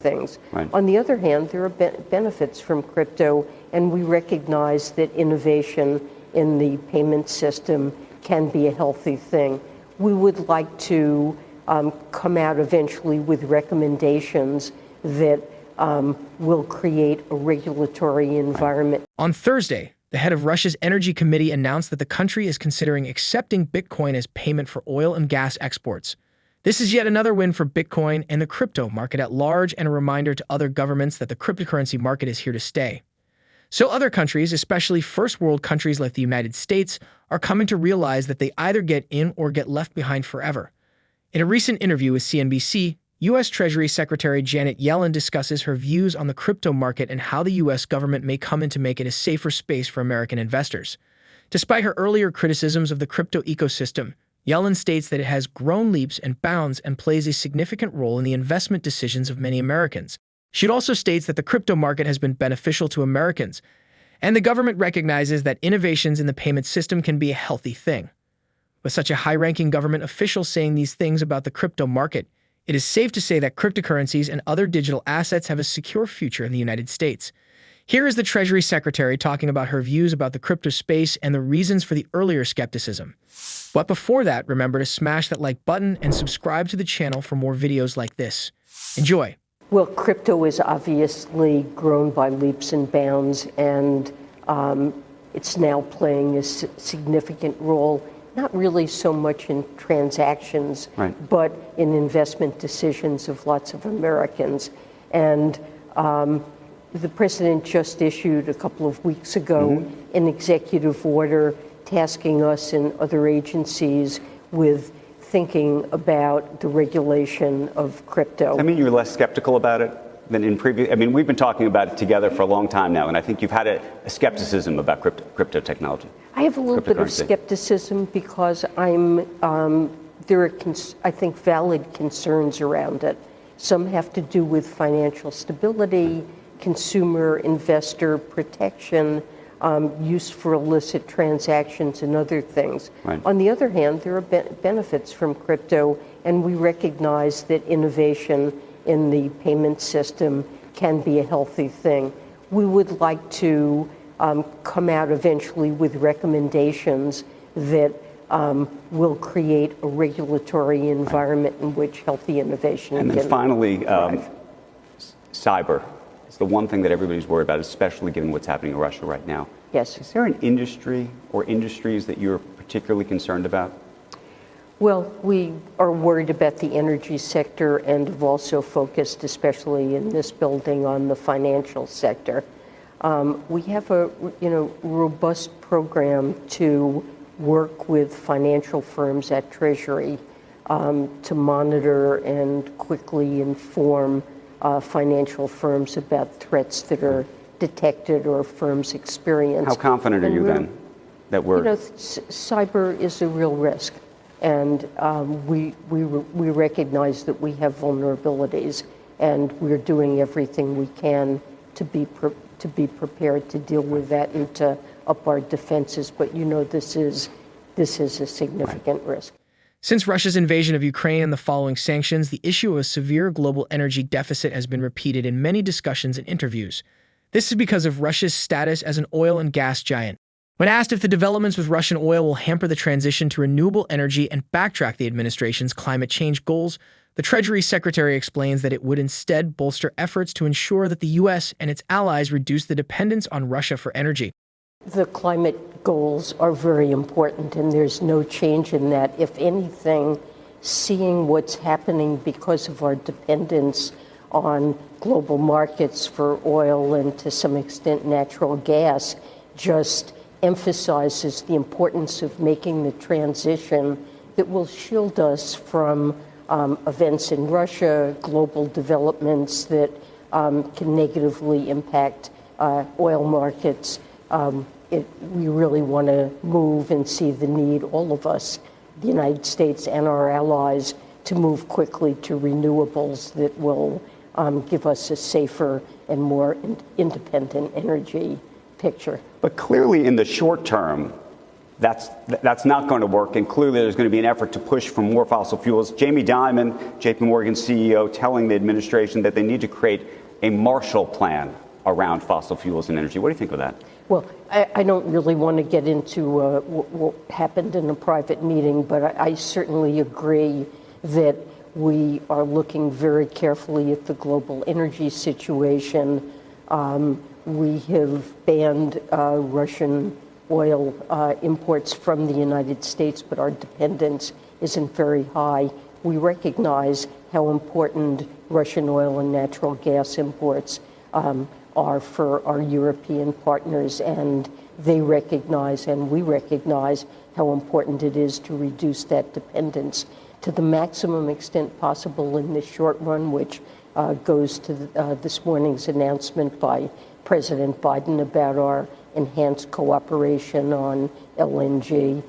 things. Right. On the other hand, there are benefits from crypto, and we recognize that innovation in the payment system can be a healthy thing. We would like to come out eventually with recommendations that will create a regulatory environment. On Thursday, the head of Russia's Energy Committee announced that the country is considering accepting Bitcoin as payment for oil and gas exports. This is yet another win for Bitcoin and the crypto market at large, and a reminder to other governments that the cryptocurrency market is here to stay. So other countries, especially first world countries like the United States, are coming to realize that they either get in or get left behind forever. In a recent interview with CNBC, U.S. Treasury Secretary Janet Yellen discusses her views on the crypto market and how the U.S. government may come in to make it a safer space for American investors. Despite her earlier criticisms of the crypto ecosystem, Yellen states that it has grown leaps and bounds and plays a significant role in the investment decisions of many Americans. She also states that the crypto market has been beneficial to Americans, and the government recognizes that innovations in the payment system can be a healthy thing. With such a high-ranking government official saying these things about the crypto market, it is safe to say that cryptocurrencies and other digital assets have a secure future in the United States. Here is the Treasury Secretary talking about her views about the crypto space and the reasons for the earlier skepticism. But before that, remember to smash that like button and subscribe to the channel for more videos like this. Enjoy. Well, crypto is obviously grown by leaps and bounds, and it's now playing a significant role, not really so much in transactions, right, but in investment decisions of lots of Americans. And the president just issued a couple of weeks ago an executive order tasking us and other agencies with thinking about the regulation of crypto. I mean, you're less skeptical about it than in previous. I mean, we've been talking about it together for a long time now, and I think you've had a skepticism about crypto technology. I have a little bit of skepticism because there are, I think, valid concerns around it. Some have to do with financial stability, consumer investor protection, use for illicit transactions and other things. Right. On the other hand, there are benefits from crypto, and we recognize that innovation in the payment system can be a healthy thing. We would like to come out eventually with recommendations that will create a regulatory environment in which healthy innovation can. And then finally, cyber. It's the one thing that everybody's worried about, especially given what's happening in Russia right now. Yes. Is there an industry or industries that you're particularly concerned about? Well, we are worried about the energy sector and have also focused, especially in this building, on the financial sector. We have a robust program to work with financial firms at Treasury to monitor and quickly inform financial firms about threats that are detected or firms experience. How confident are you then that we're... Cyber is a real risk, and we recognize that we have vulnerabilities, and we're doing everything we can to be prepared to deal with that and to up our defenses. But this is a significant risk. Since Russia's invasion of Ukraine and the following sanctions, the issue of a severe global energy deficit has been repeated in many discussions and interviews. This is because of Russia's status as an oil and gas giant. When asked if the developments with Russian oil will hamper the transition to renewable energy and backtrack the administration's climate change goals, the Treasury Secretary explains that it would instead bolster efforts to ensure that the U.S. and its allies reduce the dependence on Russia for energy. The climate goals are very important, and there's no change in that. If anything, seeing what's happening because of our dependence on global markets for oil and to some extent natural gas just emphasizes the importance of making the transition that will shield us from events in Russia, global developments that can negatively impact oil markets. We really want to move and see the need, all of us, the United States and our allies, to move quickly to renewables that will give us a safer and more independent energy picture. But clearly in the short term, that's not going to work, and clearly there's going to be an effort to push for more fossil fuels. Jamie Dimon, JP Morgan CEO, telling the administration that they need to create a Marshall Plan around fossil fuels and energy. What do you think of that? Well, I don't really want to get into what happened in a private meeting, but I certainly agree that we are looking very carefully at the global energy situation. We have banned Russian oil imports from the United States, but our dependence isn't very high. We recognize how important Russian oil and natural gas imports are for our European partners, and they recognize and we recognize how important it is to reduce that dependence to the maximum extent possible in the short run, which goes to this morning's announcement by President Biden about our enhanced cooperation on LNG.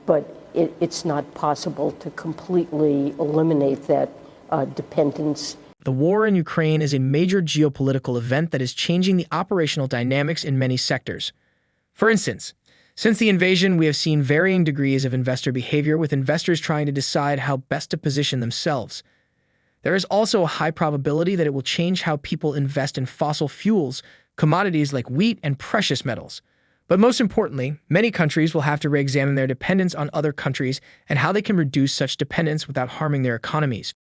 But it's not possible to completely eliminate that dependence. The war in Ukraine is a major geopolitical event that is changing the operational dynamics in many sectors. For instance, since the invasion, we have seen varying degrees of investor behavior, with investors trying to decide how best to position themselves. There is also a high probability that it will change how people invest in fossil fuels, commodities like wheat and precious metals. But most importantly, many countries will have to re-examine their dependence on other countries and how they can reduce such dependence without harming their economies.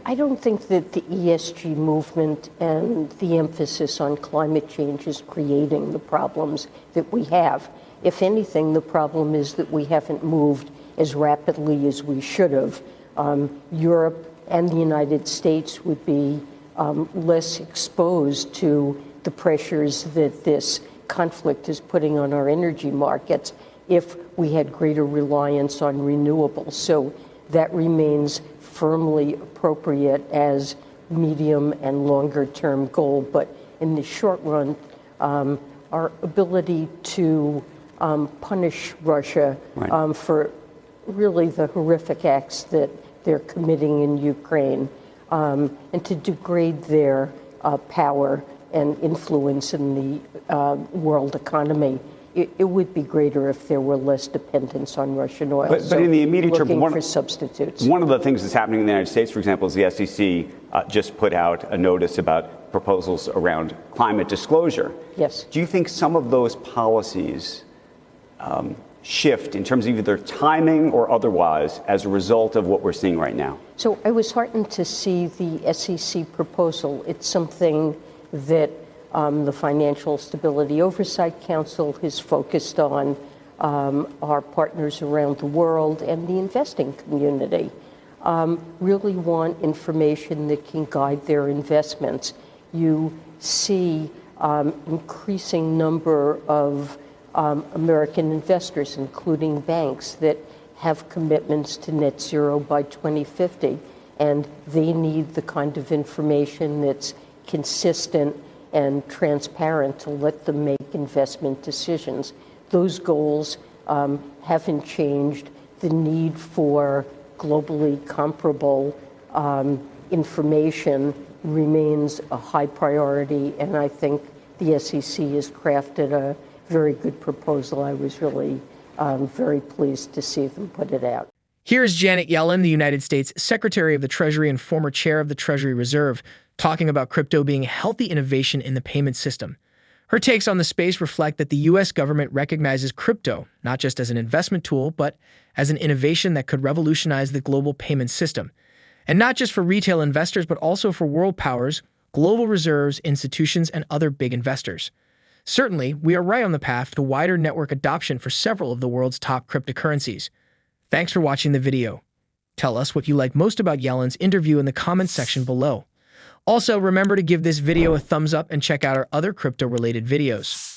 I don't think that the ESG movement and the emphasis on climate change is creating the problems that we have. If anything, the problem is that we haven't moved as rapidly as we should have. Europe and the United States would be less exposed to the pressures that this conflict is putting on our energy markets if we had greater reliance on renewables. So that remains firmly appropriate as medium and longer term goal. But in the short run, our ability to punish Russia for really the horrific acts that they're committing in Ukraine, and to degrade their power and influence in the world economy, it would be greater if there were less dependence on Russian oil. But in the immediate term, for substitutes. One of the things that's happening in the United States, for example, is the SEC just put out a notice about proposals around climate disclosure. Yes. Do you think some of those policies shift in terms of either timing or otherwise as a result of what we're seeing right now? So I was heartened to see the SEC proposal. It's something that the Financial Stability Oversight Council has focused on, our partners around the world and the investing community really want information that can guide their investments. You see increasing number of American investors, including banks, that have commitments to net zero by 2050, and they need the kind of information that's consistent and transparent to let them make investment decisions. Those goals haven't changed. The need for globally comparable information remains a high priority, and I think the SEC has crafted a very good proposal. I was really very pleased to see them put it out. Here is Janet Yellen, the United States Secretary of the Treasury and former chair of the Treasury Reserve, talking about crypto being a healthy innovation in the payment system. Her takes on the space reflect that the U.S. government recognizes crypto not just as an investment tool, but as an innovation that could revolutionize the global payment system. And not just for retail investors, but also for world powers, global reserves, institutions, and other big investors. Certainly, we are right on the path to wider network adoption for several of the world's top cryptocurrencies. Thanks for watching the video. Tell us what you like most about Yellen's interview in the comments section below. Also, remember to give this video a thumbs up and check out our other crypto-related videos.